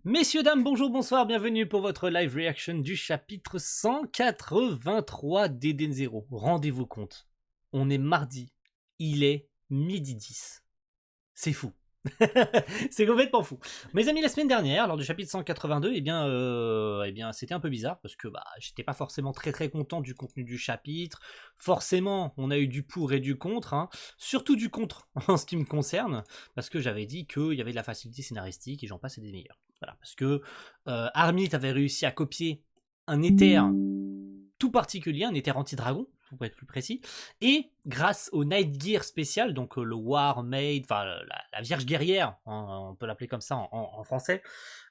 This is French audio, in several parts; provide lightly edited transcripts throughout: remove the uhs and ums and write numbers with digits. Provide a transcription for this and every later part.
Messieurs, dames, bonjour, bonsoir, bienvenue pour votre live reaction du chapitre 183 d'Eden Zero. Rendez-vous compte, on est mardi, il est midi 10. C'est fou. C'est complètement fou. Mes amis, la semaine dernière, lors du chapitre 182, c'était un peu bizarre parce que j'étais pas forcément très content du contenu du chapitre. Forcément, on a eu du pour et du contre, hein. Surtout du contre en ce qui me concerne, parce que j'avais dit qu'il y avait de la facilité scénaristique et j'en passe et des meilleurs. Voilà, parce que Armit avait réussi à copier un éther tout particulier, un éther anti-dragon, pour être plus précis, et grâce au Night Gear spécial, donc le War Maid, enfin la Vierge guerrière, on peut l'appeler comme ça en français,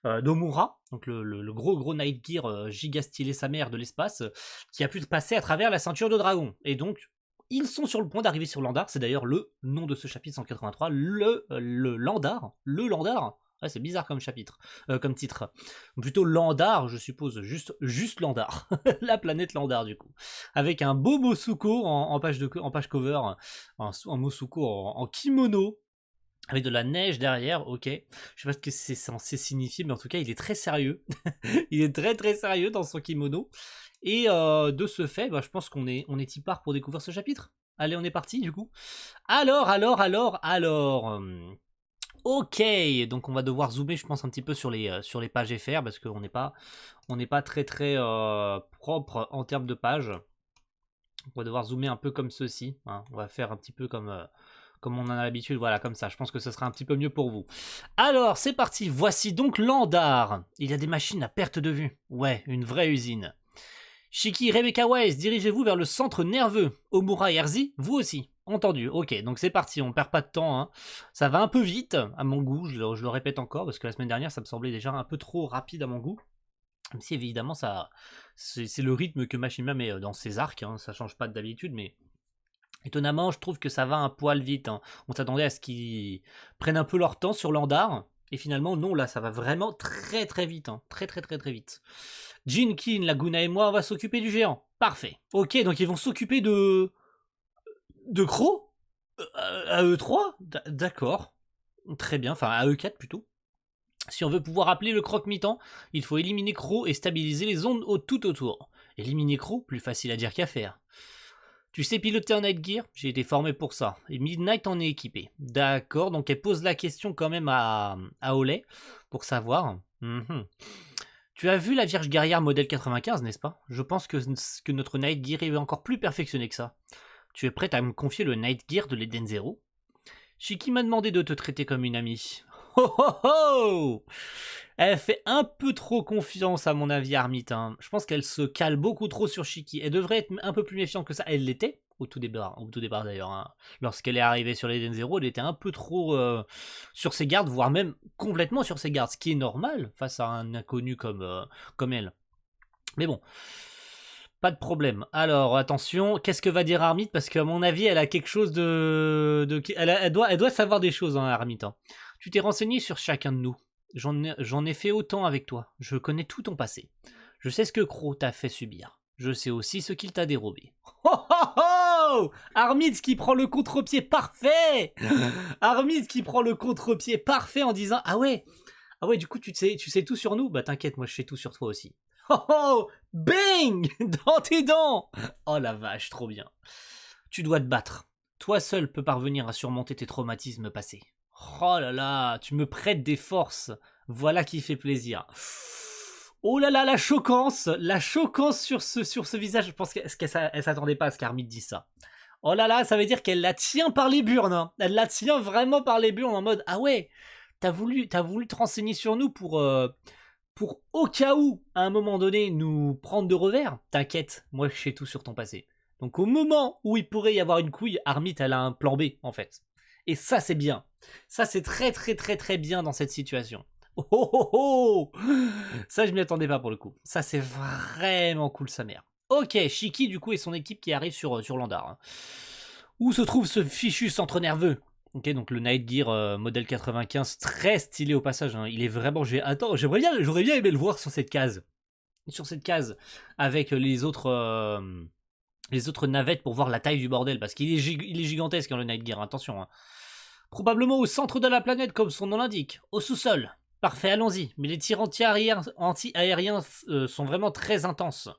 d'Omura, donc le gros Night Gear giga stylé sa mère de l'espace, qui a pu passer à travers la ceinture de dragon. Et donc, ils sont sur le point d'arriver sur Landar, c'est d'ailleurs le nom de ce chapitre 183, le Landar, Ouais, c'est bizarre comme chapitre, comme titre. Plutôt Landar, je suppose, juste Landar, la planète Landar du coup, avec un beau Mosuko en page cover, un Mosuko en kimono, avec de la neige derrière, ok. Je sais pas ce que c'est censé signifier, mais en tout cas, il est très sérieux. Il est très sérieux dans son kimono. Et de ce fait, je pense qu'on est y part pour découvrir ce chapitre. Allez, on est parti du coup. Alors. Ok, donc on va devoir zoomer, je pense, un petit peu sur les pages FR parce qu'on n'est pas très propre en termes de pages. On va devoir zoomer un peu comme ceci, hein. On va faire un petit peu comme on en a l'habitude, voilà, comme ça. Je pense que ce sera un petit peu mieux pour vous. Alors, c'est parti. Voici donc Landar. Il y a des machines à perte de vue. Ouais, une vraie usine. Shiki, Rebecca Wise, dirigez-vous vers le centre nerveux. Omura et Erzi, vous aussi. Entendu, ok, donc c'est parti, on perd pas de temps, hein. Ça va un peu vite, à mon goût, je le répète encore, parce que la semaine dernière, ça me semblait déjà un peu trop rapide à mon goût. Même si évidemment, c'est le rythme que Machima met dans ses arcs, hein, ça change pas d'habitude, mais étonnamment, je trouve que ça va un poil vite, hein. On s'attendait à ce qu'ils prennent un peu leur temps sur Landar, et finalement, non, là, ça va vraiment très vite, hein. Très vite. Jinkin, Laguna et moi, on va s'occuper du géant. Parfait. Ok, donc ils vont s'occuper de Croc à E3. D'accord. Très bien, enfin à E4 plutôt. Si on veut pouvoir appeler le croque-mi-temps, il faut éliminer Croc et stabiliser les ondes tout autour. Éliminer Croc, plus facile à dire qu'à faire. Tu sais piloter un Night Gear? J'ai été formé pour ça. Et Midnight en est équipé. D'accord, donc elle pose la question quand même à Olay pour savoir. Tu as vu la Vierge guerrière modèle 95, n'est-ce pas? Je pense que notre Night Gear est encore plus perfectionné que ça. Tu es prête à me confier le Night Gear de l'Eden Zero? Shiki m'a demandé de te traiter comme une amie. Oh oh oh! Elle fait un peu trop confiance à mon avis, Armit, hein. Je pense qu'elle se cale beaucoup trop sur Shiki. Elle devrait être un peu plus méfiante que ça. Elle l'était au tout départ d'ailleurs, hein. Lorsqu'elle est arrivée sur l'Eden Zero, elle était un peu trop sur ses gardes, voire même complètement sur ses gardes, ce qui est normal face à un inconnu comme elle. Mais bon, pas de problème. Alors, attention, qu'est-ce que va dire Armit? Parce qu'à mon avis, elle a quelque chose elle doit savoir des choses, hein, Armit, hein. Tu t'es renseigné sur chacun de nous. J'en ai fait autant avec toi. Je connais tout ton passé. Je sais ce que Croc t'a fait subir. Je sais aussi ce qu'il t'a dérobé. Oh oh oh! Armit qui prend le contre-pied parfait! Armit qui prend le contre-pied parfait en disant ah ouais, du coup tu sais tout sur nous? Bah t'inquiète, moi je sais tout sur toi aussi. Oh oh! Bang! Dans tes dents! Oh la vache, trop bien. Tu dois te battre. Toi seul peux parvenir à surmonter tes traumatismes passés. Oh là là, tu me prêtes des forces. Voilà qui fait plaisir. Oh là là, la choquance sur ce visage. Je pense qu'elle s'attendait pas à ce qu'Armit dise ça. Oh là là, ça veut dire qu'elle la tient par les burnes, hein. Elle la tient vraiment par les burnes en mode ah ouais, t'as voulu te renseigner sur nous pour au cas où, à un moment donné, nous prendre de revers. T'inquiète, moi je sais tout sur ton passé. Donc au moment où il pourrait y avoir une couille, Armit elle a un plan B en fait. Et ça c'est bien. Ça c'est très bien dans cette situation. Oh oh oh oh! Ça je m'y attendais pas pour le coup. Ça c'est vraiment cool sa mère. Ok, Shiki du coup et son équipe qui arrivent sur Landar, hein. Où se trouve ce fichu centre nerveux? Ok, donc le Night Gear modèle 95, très stylé au passage, hein. Il est vraiment... j'aurais bien aimé le voir sur cette case. Sur cette case, avec les autres navettes pour voir la taille du bordel, parce qu'il est, gigantesque, hein, le Night Gear, attention, hein. Probablement au centre de la planète, comme son nom l'indique, au sous-sol. Parfait, allons-y. Mais les tirs anti-aériens sont vraiment très intenses.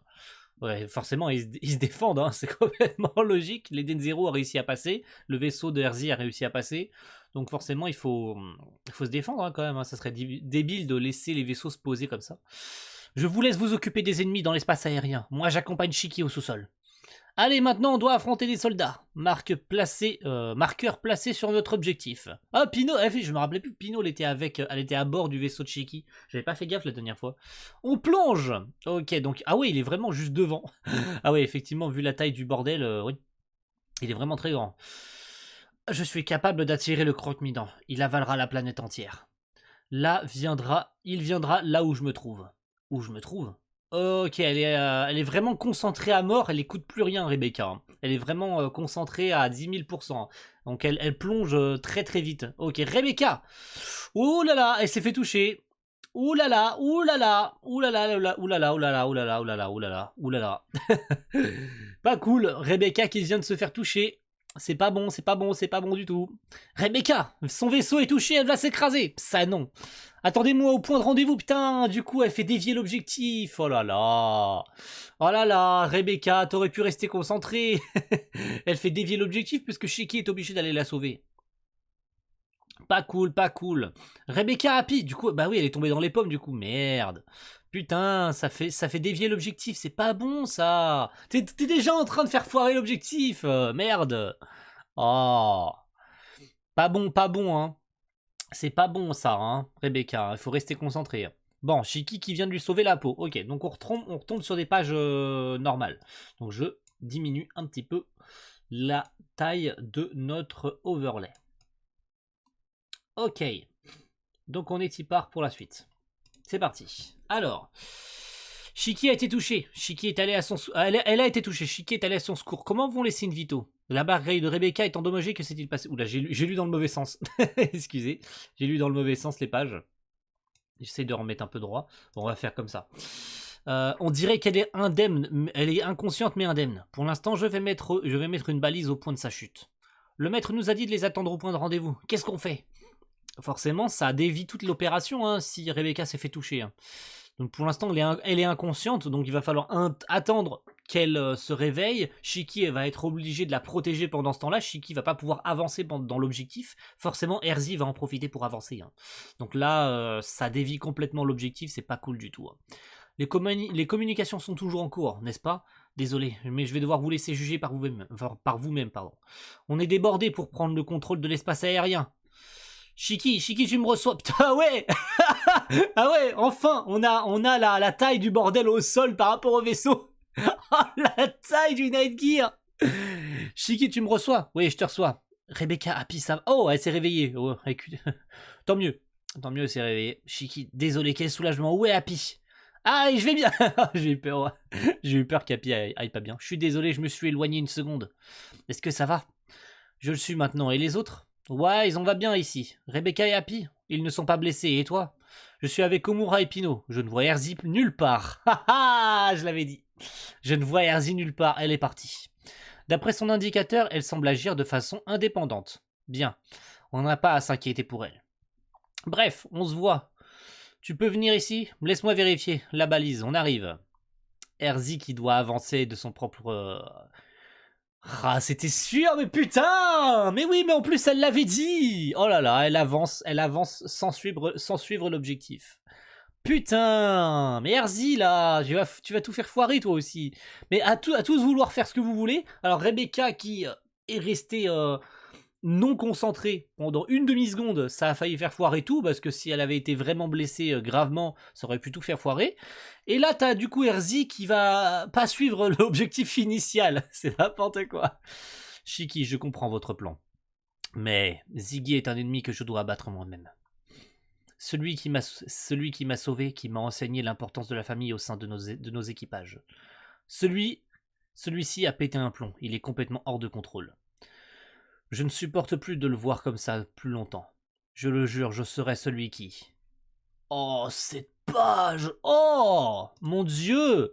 Ouais, forcément, ils se défendent, hein, c'est complètement logique. L'Eden Zero a réussi à passer, le vaisseau de Herzi a réussi à passer. Donc forcément, il faut se défendre hein, quand même. Hein. Ça serait débile de laisser les vaisseaux se poser comme ça. Je vous laisse vous occuper des ennemis dans l'espace aérien. Moi, j'accompagne Shiki au sous-sol. Allez, maintenant, on doit affronter des soldats. Marqueur placé sur notre objectif. Ah, Pino, je me rappelais plus, Pino, elle était à bord du vaisseau de Shiki. J'avais pas fait gaffe la dernière fois. On plonge. Ok, donc, ah oui, il est vraiment juste devant. Ah oui, effectivement, vu la taille du bordel, oui. Il est vraiment très grand. Je suis capable d'attirer le croque-midon. Il avalera la planète entière. Il viendra là où je me trouve. Où je me trouve? Ok, elle est vraiment concentrée à mort, elle écoute plus rien, Rebecca. Elle est vraiment concentrée à 10 000%. Donc elle plonge très très vite. Ok, Rebecca. Ouh là là, elle s'est fait toucher. Ouh là là, ouh là là, ouh là là, ouh là là, ouh là là, ouh là là, ouh là là, ouh là là, ouh là là. Pas cool, Rebecca qui vient de se faire toucher. C'est pas bon, c'est pas bon, c'est pas bon du tout. Rebecca, son vaisseau est touché, elle va s'écraser. Ça non. Attendez-moi au point de rendez-vous, putain. Du coup, elle fait dévier l'objectif. Oh là là. Oh là là, Rebecca, t'aurais pu rester concentrée. Elle fait dévier l'objectif puisque Shiki est obligé d'aller la sauver. Pas cool, pas cool. Rebecca Happy, du coup, bah oui, elle est tombée dans les pommes, du coup. Merde. Putain, ça fait dévier l'objectif, c'est pas bon ça. T'es déjà en train de faire foirer l'objectif, merde. Oh, pas bon, hein. C'est pas bon ça, hein, Rebecca. Il faut rester concentré. Bon, Shiki qui vient de lui sauver la peau. Ok, donc on retombe sur des pages normales. Donc je diminue un petit peu la taille de notre overlay. Ok, donc on est y part pour la suite. C'est parti. Alors, Shiki a été touché. Shiki est allé à son... Elle a été touchée. Shiki est allé à son secours. Comment vont les signes vitaux? La barre de Rebecca est endommagée. Que s'est-il passé? Oula, j'ai lu dans le mauvais sens. Excusez. J'ai lu dans le mauvais sens les pages. J'essaie de remettre un peu droit. Bon, on va faire comme ça. On dirait qu'elle est indemne. Elle est inconsciente mais indemne. Pour l'instant, je vais mettre une balise au point de sa chute. Le maître nous a dit de les attendre au point de rendez-vous. Qu'est-ce qu'on fait? Forcément, ça dévie toute l'opération hein, si Rebecca s'est fait toucher. Hein. Donc pour l'instant, elle est inconsciente, donc il va falloir attendre qu'elle se réveille. Shiki elle va être obligée de la protéger pendant ce temps-là. Shiki va pas pouvoir avancer dans l'objectif. Forcément, Herzi va en profiter pour avancer. Hein. Donc là, ça dévie complètement l'objectif, c'est pas cool du tout. Hein. Les communications sont toujours en cours, n'est-ce pas? Désolé, mais je vais devoir vous laisser juger par vous-même. On est débordé pour prendre le contrôle de l'espace aérien. Shiki, tu me reçois. Putain, ouais. Ah ouais, enfin, on a la taille du bordel au sol par rapport au vaisseau. Oh, la taille du Night Gear. Shiki, tu me reçois? Oui, je te reçois. Rebecca, Happy, ça va. Oh, elle s'est réveillée. Oh, tant mieux, elle s'est réveillée. Shiki, désolé, quel soulagement. Où est Happy? Ah, je vais bien. J'ai eu peur. J'ai eu peur qu'Happy aille pas bien. Je suis désolé, je me suis éloigné une seconde. Est-ce que ça va? Je le suis maintenant. Et les autres? Ouais, ils en va bien ici. Rebecca et Happy, ils ne sont pas blessés. Et toi? Je suis avec Omura et Pino. Je ne vois Herzi nulle part. Haha, je l'avais dit. Je ne vois Herzi nulle part. Elle est partie. D'après son indicateur, elle semble agir de façon indépendante. Bien. On n'a pas à s'inquiéter pour elle. Bref, on se voit. Tu peux venir ici? Laisse-moi vérifier. La balise, on arrive. Herzi qui doit avancer de son propre... Ah, c'était sûr, mais putain! Mais oui, mais en plus, elle l'avait dit! Oh là là, elle avance sans suivre l'objectif. Putain! Mais Herzi, là, tu vas tout faire foirer, toi aussi. Mais à tous vouloir faire ce que vous voulez. Alors, Rebecca, qui est restée non concentrée pendant une demi-seconde, ça a failli faire foirer tout, parce que si elle avait été vraiment blessée gravement, ça aurait pu tout faire foirer. Et là, t'as du coup Herzi qui va pas suivre l'objectif initial. C'est n'importe quoi. Shiki, je comprends votre plan. Mais Ziggy est un ennemi que je dois abattre moi-même. Celui qui m'a sauvé, qui m'a enseigné l'importance de la famille au sein de nos équipages. Celui-ci a pété un plomb. Il est complètement hors de contrôle. Je ne supporte plus de le voir comme ça plus longtemps. Je le jure, je serai celui qui... Oh, cette page! Oh! Mon Dieu!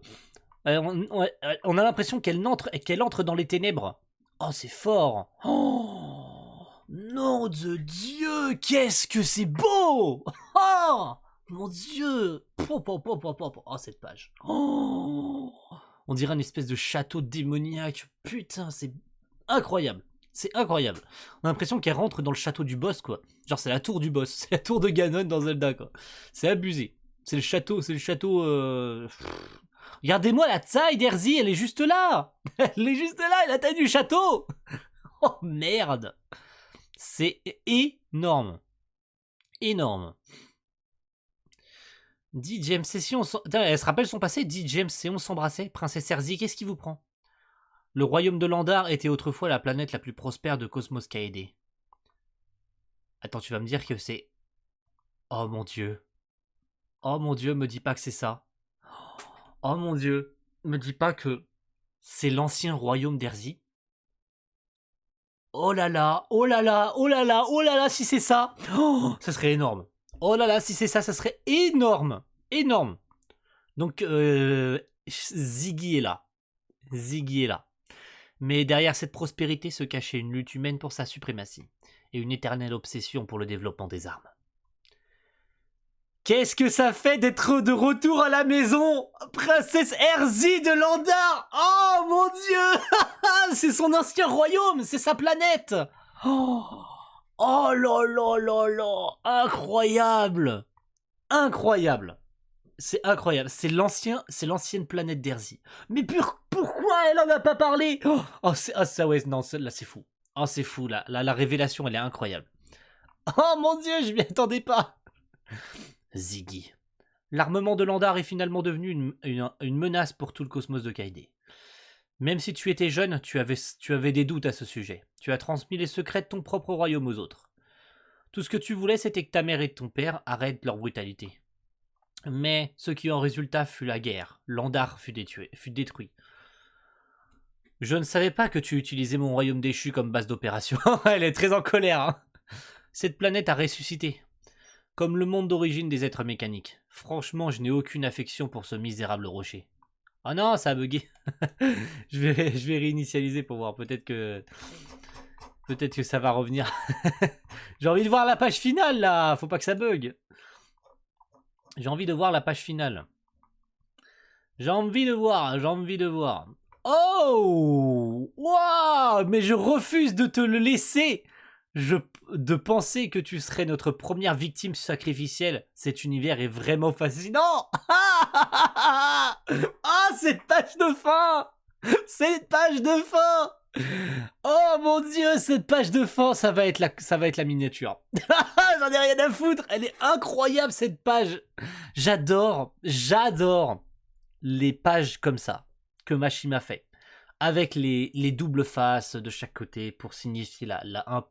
On a l'impression qu'elle entre dans les ténèbres. Oh, c'est fort! Oh! nom de Dieu, qu'est-ce que c'est beau! Oh mon Dieu! Oh, cette page. Oh, on dirait une espèce de château démoniaque. Putain, c'est incroyable. C'est incroyable. On a l'impression qu'elle rentre dans le château du boss, quoi. Genre, c'est la tour du boss. C'est la tour de Ganon dans Zelda, quoi. C'est abusé. C'est le château, Regardez-moi la taille d'Erzi, elle est juste là. Elle est juste là, la taille du château. Oh merde. C'est énorme. Énorme. Dit James, et si on elle se rappelle son passé. Dit James, et on s'embrassait. Princesse Erzi, qu'est-ce qui vous prend? Le royaume de Landar était autrefois la planète la plus prospère de Cosmos Kaede. Attends, tu vas me dire que c'est... Oh mon dieu. Oh mon dieu, me dis pas que c'est ça. Oh mon dieu, me dis pas que c'est l'ancien royaume d'Erzi. Oh là là, oh là là, oh là là, oh là là, si c'est ça, oh, ça serait énorme. Oh là là, si c'est ça, ça serait énorme. Énorme. Donc, Ziggy est là. Ziggy est là. Mais derrière cette prospérité se cachait une lutte humaine pour sa suprématie et une éternelle obsession pour le développement des armes. Qu'est-ce que ça fait d'être de retour à la maison? Princesse Erzi de Landar! Oh mon dieu! C'est son ancien royaume, c'est sa planète! Oh, oh là là là là! Incroyable! Incroyable! C'est incroyable, c'est l'ancienne planète d'Erzi. Mais pourquoi elle en a pas parlé? Oh, ça ouais, non, là c'est fou. Oh c'est fou, là, la révélation elle est incroyable. Oh mon dieu, je m'y attendais pas! Ziggy. L'armement de Landar est finalement devenu une menace pour tout le cosmos de Kaede. Même si tu étais jeune, tu avais des doutes à ce sujet. Tu as transmis les secrets de ton propre royaume aux autres. Tout ce que tu voulais, c'était que ta mère et ton père arrêtent leur brutalité. Mais ce qui en résulta fut la guerre. Landar fut détruit. Je ne savais pas que tu utilisais mon royaume déchu comme base d'opération. Elle est très en colère. Hein. Cette planète a ressuscité. Comme le monde d'origine des êtres mécaniques. Franchement, je n'ai aucune affection pour ce misérable rocher. Oh non, ça a bugué. je vais réinitialiser pour voir. Peut-être que ça va revenir. J'ai envie de voir la page finale là. Faut pas que ça bug. J'ai envie de voir la page finale. J'ai envie de voir. Oh, waouh, mais je refuse de te le laisser. De penser que tu serais notre première victime sacrificielle. Cet univers est vraiment fascinant. Ah, cette page de fin. Cette page de fin. Oh mon dieu, cette page de fin, ça va être la miniature. J'en ai rien à foutre. Elle est incroyable cette page. J'adore les pages comme ça que Mashima fait. Avec les doubles faces de chaque côté pour signifier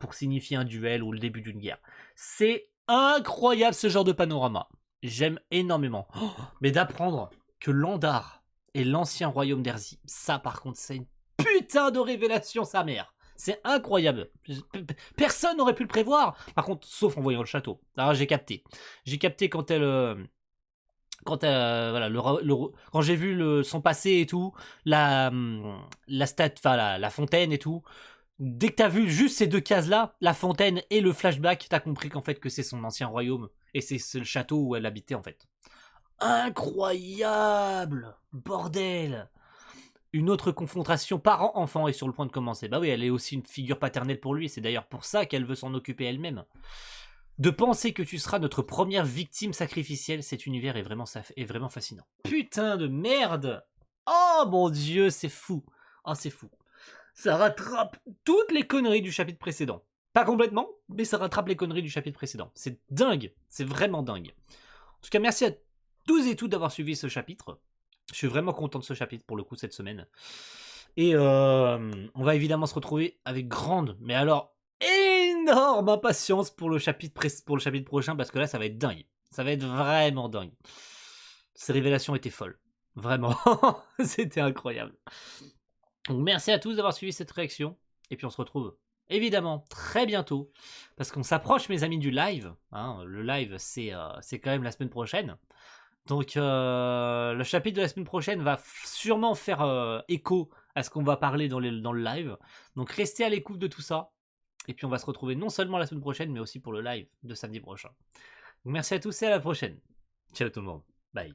pour signifier un duel ou le début d'une guerre. C'est incroyable ce genre de panorama. J'aime énormément. Oh, mais d'apprendre que Landar est l'ancien royaume d'Erzi, ça par contre c'est une putain de révélation sa mère. C'est incroyable. Personne n'aurait pu le prévoir. Par contre, sauf en voyant le château. Alors j'ai capté. J'ai capté quand elle... quand j'ai vu son passé et tout, la fontaine et tout, dès que t'as vu juste ces deux cases là, la fontaine et le flashback, t'as compris qu'en fait que c'est son ancien royaume et c'est le château où elle habitait en fait. Incroyable, bordel. Une autre confrontation parent-enfant est sur le point de commencer. Bah oui, elle est aussi une figure paternelle pour lui, c'est d'ailleurs pour ça qu'elle veut s'en occuper elle-même. De penser que tu seras notre première victime sacrificielle, cet univers est vraiment fascinant. Putain de merde! Oh mon dieu, c'est fou! Oh, c'est fou. Ça rattrape toutes les conneries du chapitre précédent. Pas complètement, mais ça rattrape les conneries du chapitre précédent. C'est dingue, c'est vraiment dingue. En tout cas, merci à tous et toutes d'avoir suivi ce chapitre. Je suis vraiment content de ce chapitre pour le coup cette semaine. Et on va évidemment se retrouver avec grande, mais alors énorme impatience pour le chapitre prochain parce que là ça va être dingue. Ça va être vraiment dingue. Ces révélations étaient folles. Vraiment. C'était incroyable. Donc merci à tous d'avoir suivi cette réaction. Et puis on se retrouve évidemment très bientôt. Parce qu'on s'approche mes amis du live. Hein, le live c'est quand même la semaine prochaine. Donc le chapitre de la semaine prochaine va sûrement faire écho à ce qu'on va parler dans le live. Donc restez à l'écoute de tout ça. Et puis on va se retrouver non seulement la semaine prochaine, mais aussi pour le live de samedi prochain. Donc merci à tous et à la prochaine. Ciao tout le monde. Bye.